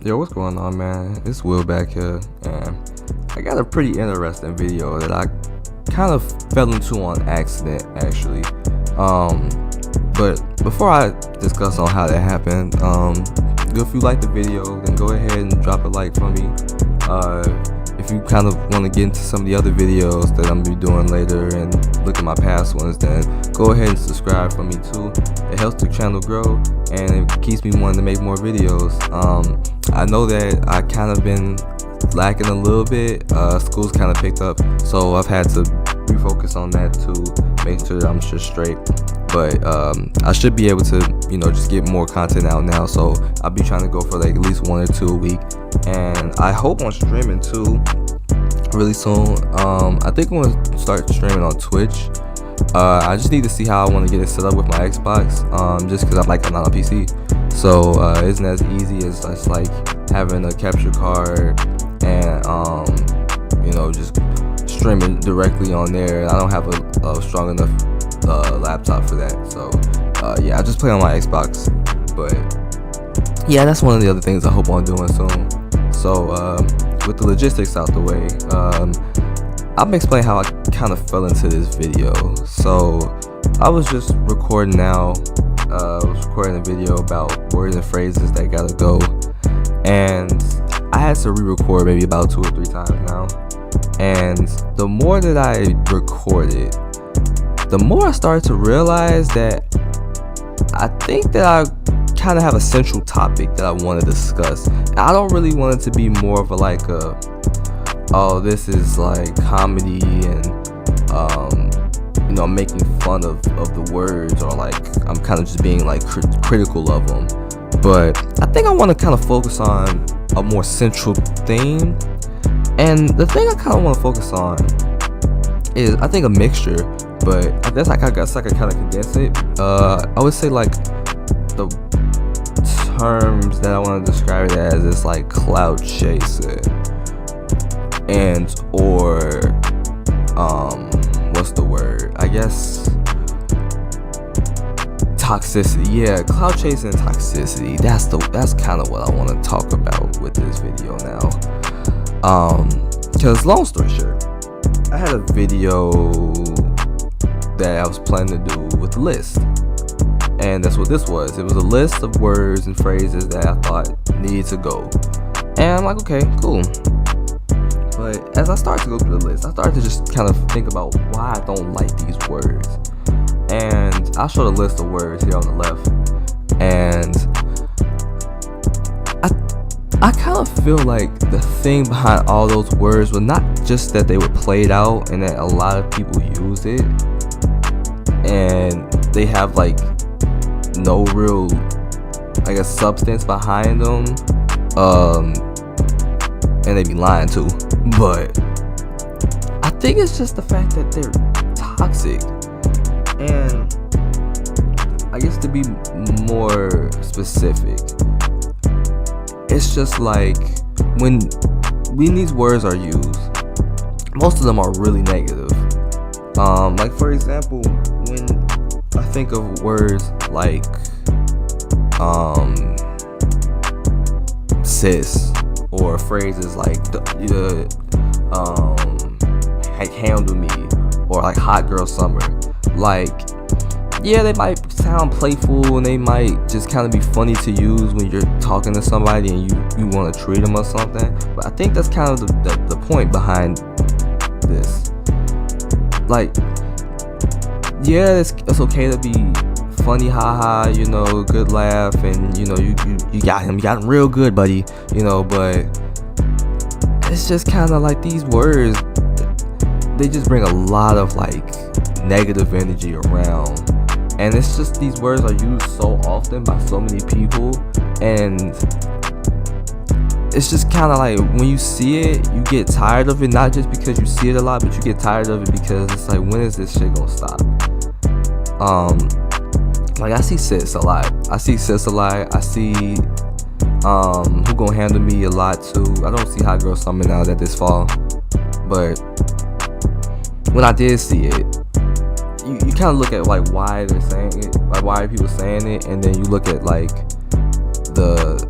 Yo, what's going on, man? It's Will back here, and I got a pretty interesting video that I kind of fell into on accident, actually. But before I discuss on how that happened, if you like the video, then go ahead and drop a like for me. If you kind of want to get into some of the other videos that I'm gonna be doing later and look at my past ones, then go ahead and subscribe for me too. It helps the channel grow and it keeps me wanting to make more videos. I know that I kind of been lacking a little bit. School's kind of picked up, so I've had to refocus on that to make sure that I'm just straight. But I should be able to, just get more content out now. So I'll be trying to go for like at least 1 or 2 a week, and I hope on streaming too really soon. I think I'm gonna start streaming on Twitch. I just need to see how I want to get it set up with my Xbox, just because I'm not on a PC, so it isn't as easy as just like having a capture card and just streaming directly on there. I don't have a strong enough laptop for that, so yeah, I just play on my Xbox. But yeah, that's one of the other things I hope on doing soon. So with the logistics out the way, I'm explaining how I kind of fell into this video. So I was just recording now. I was recording a video about words and phrases that gotta go, and I had to re-record maybe about 2 or 3 times now. And the more that I recorded, the more I started to realize that I think that I kind of have a central topic that I want to discuss. And I don't really want it to be more of oh, this is like comedy and making fun of the words, or like I'm kind of just being like critical of them. But I think I want to kind of focus on a more central theme. And the thing I kind of want to focus on is, I think, a mixture, but I guess I kind of condense it. I would say like the terms that I want to describe it as is like clout chasing, and or what's the word? I guess toxicity. Yeah, clout chasing and toxicity. That's kind of what I want to talk about with this video now. Because long story short, I had a video that I was planning to do with a list, and that's what this was. It was a list of words and phrases that I thought needed to go, and I'm like, okay, cool. But as I started to go through the list, I started to just kind of think about why I don't like these words. And I'll show the list of words here on the left, and I kind of feel like the thing behind all those words was not just that they were played out and that a lot of people use it and they have like no real, I guess, substance behind them, and they be lying too. But I think it's just the fact that they're toxic. And I guess to be more specific, it's just like when these words are used, most of them are really negative. Like for example, when I think of words like sis, or phrases like handle me, or like hot girl summer, like, yeah, they might sound playful and they might just kind of be funny to use when you're talking to somebody and you want to treat them or something. But I think that's kind of the point behind this. Like, yeah, it's okay to be funny, haha, good laugh, and you got him real good, buddy, but it's just kind of like these words, they just bring a lot of like negative energy around. And it's just these words are used so often by so many people, and it's just kind of like when you see it, you get tired of it, not just because you see it a lot, but you get tired of it because it's like, when is this shit gonna stop? Like I see sis a lot. I see who gonna handle me a lot too. I don't see hot girl summer now that this fall, but when I did see it, you kind of look at like why they're saying it, like why are people saying it, and then you look at like the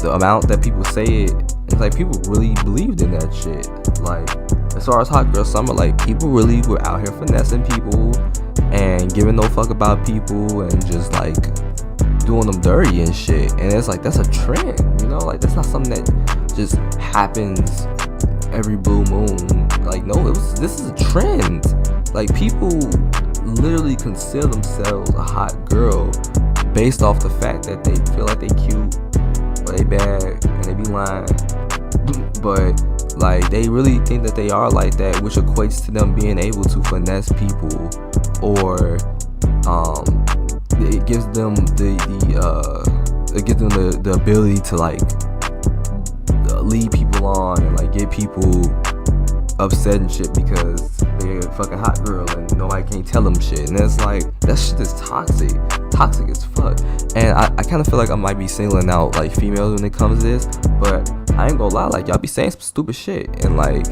the amount that people say it's like people really believed in that shit. Like, as far as Hot Girl Summer, like, people really were out here finessing people and giving no fuck about people and just like doing them dirty and shit. And it's like, that's a trend, you know? Like, that's not something that just happens every blue moon. Like, no, this is a trend. Like, people literally consider themselves a hot girl based off the fact that they feel like they cute or they bad and they be lying. But like, they really think that they are like that, which equates to them being able to finesse people, or it gives them the ability to like lead people on and like get people upset and shit because they're a fucking hot girl and nobody can't tell them shit. And it's like, that shit is toxic as fuck. And I kind of feel like I might be singling out like females when it comes to this, but I ain't gonna lie, like, y'all be saying some stupid shit, and like,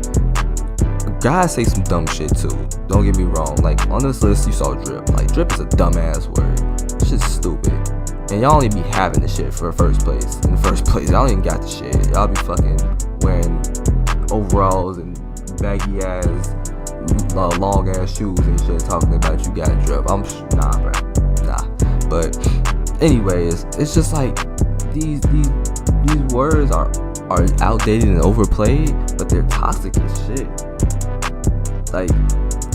guys say some dumb shit too, don't get me wrong. Like, on this list you saw drip. Like, drip is a dumbass word. Shit's stupid. And y'all only be having the shit in the first place. Y'all ain't got the shit. Y'all be fucking wearing overalls and baggy ass long ass shoes and shit, talking about you got drip. Nah, bro, nah. But anyways, it's just like these words are outdated and overplayed, but they're toxic as shit. Like,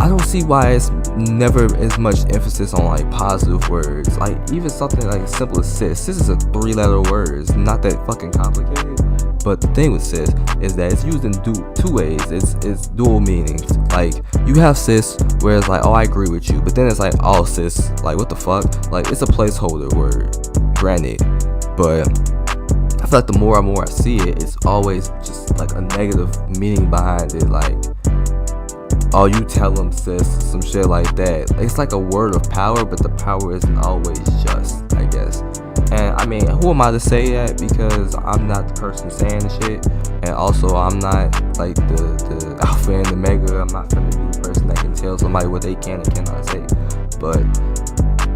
I don't see why it's never as much emphasis on like positive words. Like, even something like as simple as sis. Sis is a 3-letter word. It's not that fucking complicated. But the thing with sis is that it's used in two ways. It's dual meanings. Like, you have sis where it's like, oh, I agree with you, but then it's like, oh, sis, like, what the fuck? Like, it's a placeholder word, granted, but I feel like the more and more I see it, it's always just like a negative meaning behind it. Like, oh, you tell them, sis, some shit like that. It's like a word of power, but the power isn't always just, I guess. And I mean, who am I to say that? Because I'm not the person saying the shit, and also I'm not like the alpha and the mega. I'm not gonna be the person that can tell somebody what they can and cannot say. But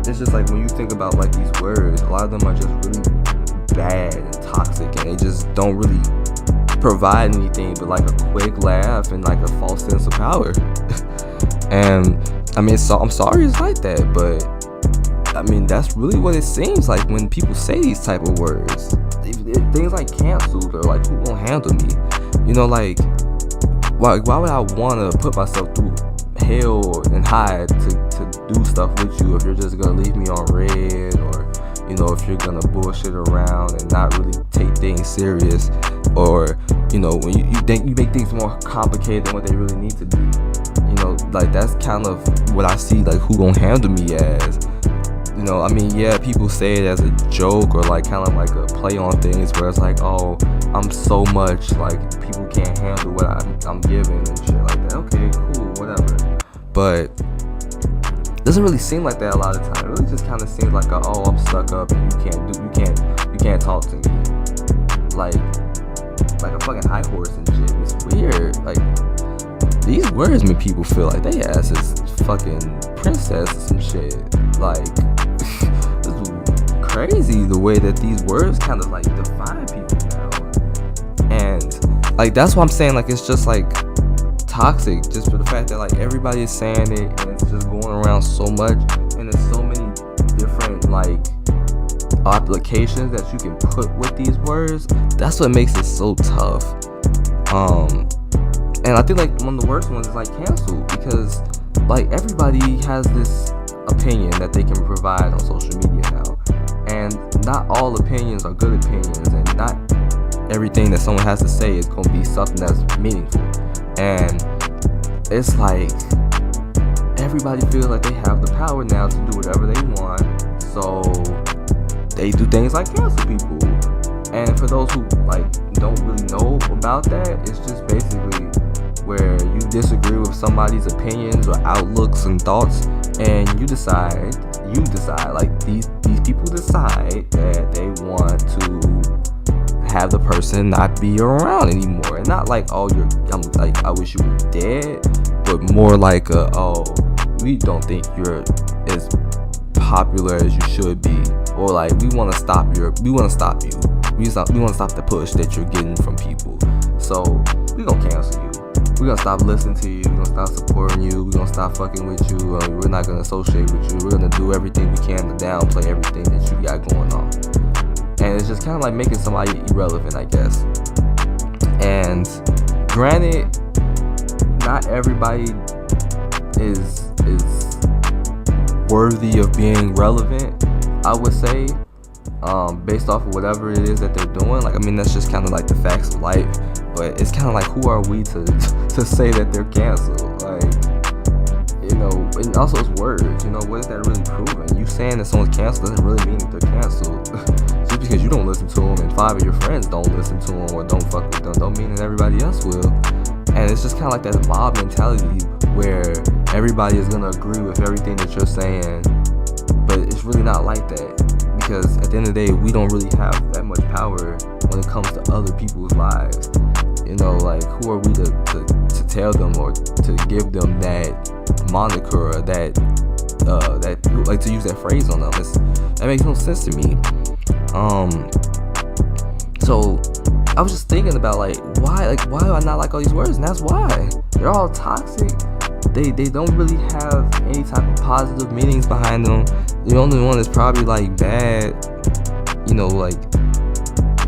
it's just like, when you think about like these words, a lot of them are just really bad and toxic, and they just don't really provide anything but like a quick laugh and like a false sense of power. And I mean, so I'm sorry it's like that, but I mean, that's really what it seems like when people say these type of words. Things like canceled, or like, who gonna handle me? You know, like, why would I want to put myself through hell and hide to do stuff with you if you're just gonna leave me on red, or, you know, if you're gonna bullshit around and not really take things serious, or, you know, when you make things more complicated than what they really need to be. You know, like, that's kind of what I see, like, who gonna handle me as. You know, I mean, yeah, people say it as a joke, or like kind of like a play on things where it's like, oh, I'm so much, like, people can't handle what I'm giving and shit like that. Okay, cool, whatever. But it doesn't really seem like that a lot of the time. It really just kind of seems like oh, I'm stuck up and you can't talk to me. Like a fucking high horse and shit. It's weird. Like, these words make people feel like they ass is fucking princess and shit. Like, it's crazy the way that these words kind of like define people now. And like, that's why I'm saying, like, it's just like toxic, just for the fact that like everybody is saying it, and it's just going around so much, and there's so many different like applications that you can put with these words. That's what makes it so tough. And I think like one of the worst ones is like cancel, because like everybody has this opinion that they can provide on social media now, and not all opinions are good opinions, and not everything that someone has to say is going to be something that's meaningful. And it's like everybody feels like they have the power now to do whatever they want, so they do things like cancel people. And for those who like don't really know about that, it's just basically where you disagree with somebody's opinions or outlooks and thoughts, and you decide like these people decide that they want to have the person not be around anymore. And not like, oh, I'm like, I wish you were dead, but more like oh, we don't think you're as popular as you should be, or like we want to stop you, we We want to stop the push that you're getting from people. So we gonna cancel you. We're gonna stop listening to you. We're gonna stop supporting you. We're gonna stop fucking with you. We're not gonna associate with you. We're gonna do everything we can to downplay everything that you got going on. And it's just kind of like making somebody irrelevant, I guess. And granted, not everybody is worthy of being relevant, I would say, based off of whatever it is that they're doing. Like, I mean, that's just kind of like the facts of life. But it's kind of like, who are we to say that they're canceled? Like, you know, and also it's words. You know, what is that really proving? You saying that someone's canceled doesn't really mean that they're canceled. Just because you don't listen to them and 5 of your friends don't listen to them or don't fuck with them, don't mean that everybody else will. And it's just kind of like that mob mentality where everybody is gonna agree with everything that you're saying, but it's really not like that. Because at the end of the day, we don't really have that much power when it comes to other people's lives. You know, like, who are we to tell them or to give them that moniker or that like, to use that phrase on them? That makes no sense to me. So I was just thinking about why do I not like all these words? And that's why they're all toxic. They don't really have any type of positive meanings behind them. The only one that's probably like bad, you know, like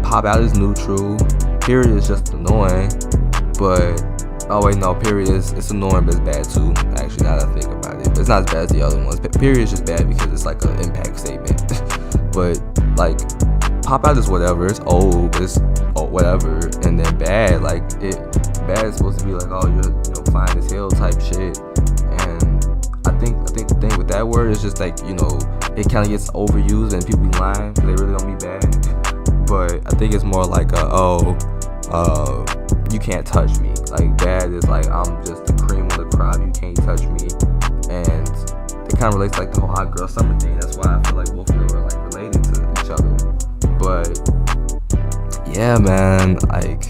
pop out is neutral. Period is just annoying. But oh wait, no, period is it's annoying, but it's bad too. Actually, now that I think about it, but it's not as bad as the other ones. But period is just bad because it's like an impact statement. But like pop out is whatever. It's old, but it's whatever. And then bad, like bad is supposed to be like, oh, you're fine as hell type shit. And I think the thing with that word is just like, you know, it kind of gets overused and people be lying because they really don't be bad. But I think it's more like you can't touch me. Like bad is like, I'm just the cream of the crop, you can't touch me. And it kind of relates to like the whole hot girl summer thing. That's why I feel like both of them are like related to each other. But yeah, man, like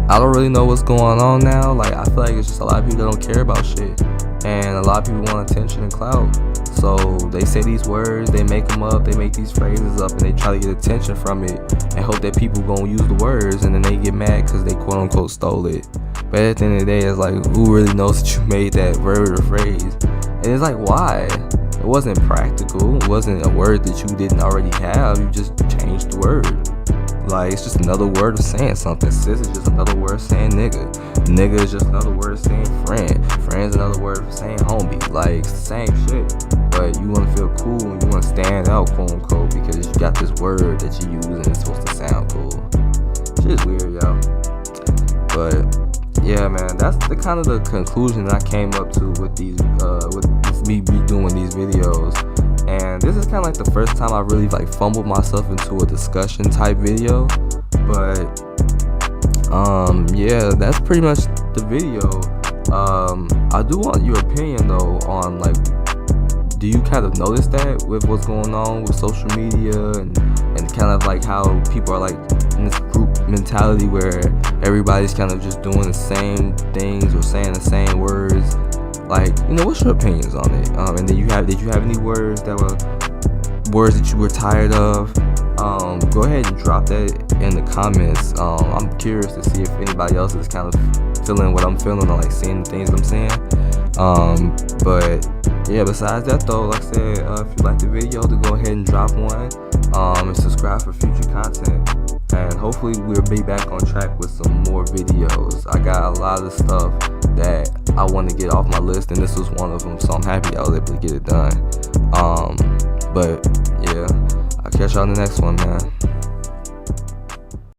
I don't really know what's going on now. Like, I feel like it's just a lot of people that don't care about shit, and a lot of people want attention and clout. So they say these words, they make them up, they make these phrases up, and they try to get attention from it and hope that people gonna use the words, and then they get mad because they quote unquote stole it. But at the end of the day, it's like, who really knows that you made that word or phrase? And it's like, why? It wasn't practical. It wasn't a word that you didn't already have. You just changed the word. Like, it's just another word of saying something. Sis is just another word saying nigga. Nigga is just another word of saying friend. Friend's another word for saying homie. Like, it's the same shit. But you want to feel cool and you want to stand out, quote unquote, because you got this word that you use and it's supposed to sound cool. Shit is weird, yo. But yeah, man, that's the kind of the conclusion that I came up to with these, with me doing these videos. And this is kind of like the first time I really like fumbled myself into a discussion type video. But yeah, that's pretty much the video. I do want your opinion though on like, do you kind of notice that with what's going on with social media and kind of like how people are like in this group mentality where everybody's kind of just doing the same things or saying the same words? Like, you know, what's your opinions on it? And then did you have any words that you were tired of? Go ahead and drop that in the comments. I'm curious to see if anybody else is kind of feeling what I'm feeling or like seeing the things I'm saying. But yeah, besides that though, like I said, if you like the video, to go ahead and drop one, and subscribe for future content. And hopefully we'll be back on track with some more videos. I got a lot of stuff that I want to get off my list, and this was one of them, so I'm happy I was able to get it done. But yeah, I'll catch y'all in the next one, man.